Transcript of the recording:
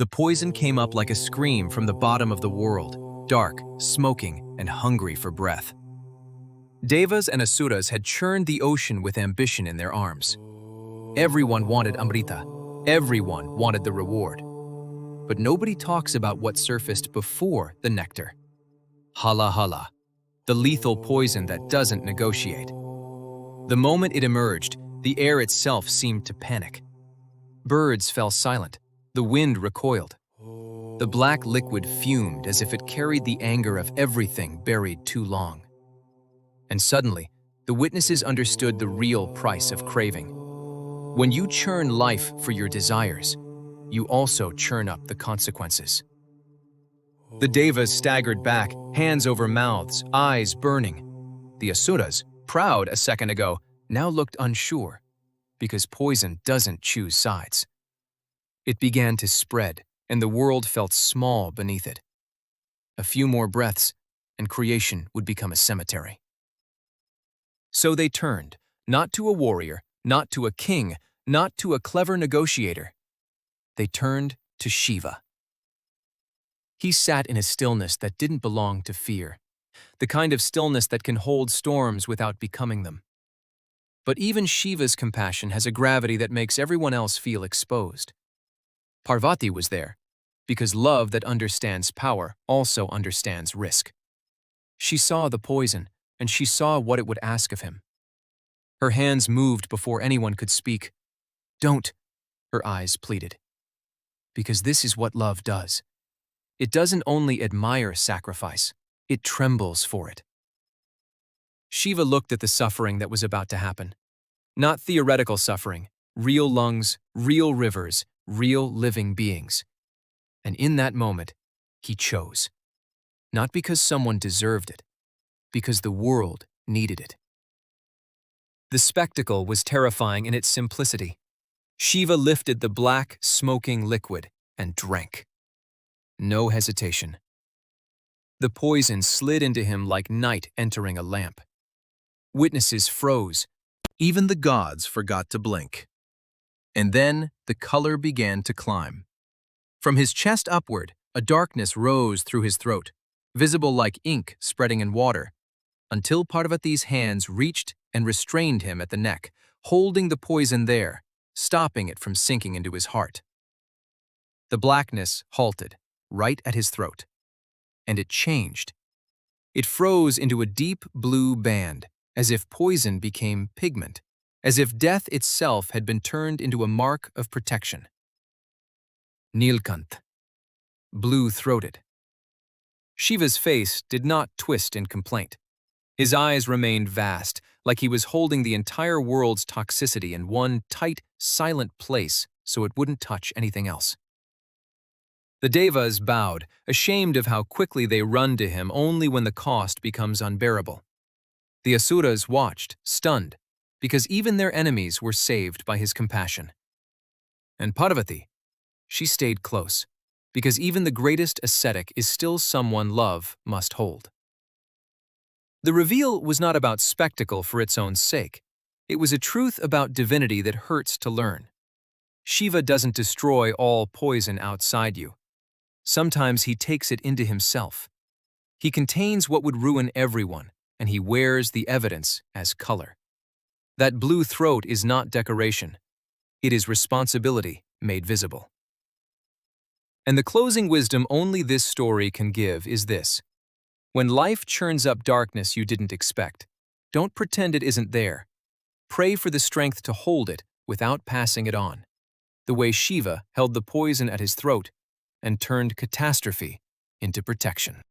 The poison came up like a scream from the bottom of the world, dark, smoking, and hungry for breath. Devas and Asuras had churned the ocean with ambition in their arms. Everyone wanted Amrita. Everyone wanted the reward. But nobody talks about what surfaced before the nectar. Halahala, the lethal poison that doesn't negotiate. The moment it emerged, the air itself seemed to panic. Birds fell silent. The wind recoiled. The black liquid fumed as if it carried the anger of everything buried too long. And suddenly, the witnesses understood the real price of craving. When you churn life for your desires, you also churn up the consequences. The Devas staggered back, hands over mouths, eyes burning. The Asuras, proud a second ago, now looked unsure, because poison doesn't choose sides. It began to spread, and the world felt small beneath it. A few more breaths, and creation would become a cemetery. So they turned, not to a warrior, not to a king, not to a clever negotiator. They turned to Shiva. He sat in a stillness that didn't belong to fear, the kind of stillness that can hold storms without becoming them. But even Shiva's compassion has a gravity that makes everyone else feel exposed. Parvati was there, because love that understands power also understands risk. She saw the poison, and she saw what it would ask of him. Her hands moved before anyone could speak. "Don't," her eyes pleaded. Because this is what love does. It doesn't only admire sacrifice, it trembles for it. Shiva looked at the suffering that was about to happen. Not theoretical suffering, real lungs, real rivers, real living beings. And in that moment, he chose. Not because someone deserved it, because the world needed it. The spectacle was terrifying in its simplicity. Shiva lifted the black, smoking liquid and drank. No hesitation. The poison slid into him like night entering a lamp. Witnesses froze. Even the gods forgot to blink. And then the color began to climb. From his chest upward, a darkness rose through his throat, visible like ink spreading in water, until Parvati's hands reached and restrained him at the neck, holding the poison there, stopping it from sinking into his heart. The blackness halted, right at his throat. And it changed. It froze into a deep blue band, as if poison became pigment, as if death itself had been turned into a mark of protection. Nilkanth, blue-throated. Shiva's face did not twist in complaint. His eyes remained vast, like he was holding the entire world's toxicity in one tight, silent place so it wouldn't touch anything else. The Devas bowed, ashamed of how quickly they run to him only when the cost becomes unbearable. The Asuras watched, stunned, because even their enemies were saved by his compassion. And Parvati, she stayed close, because even the greatest ascetic is still someone love must hold. The reveal was not about spectacle for its own sake. It was a truth about divinity that hurts to learn. Shiva doesn't destroy all poison outside you. Sometimes he takes it into himself. He contains what would ruin everyone, and he wears the evidence as color. That blue throat is not decoration. It is responsibility made visible. And the closing wisdom only this story can give is this. When life churns up darkness you didn't expect, don't pretend it isn't there. Pray for the strength to hold it without passing it on, the way Shiva held the poison at his throat and turned catastrophe into protection.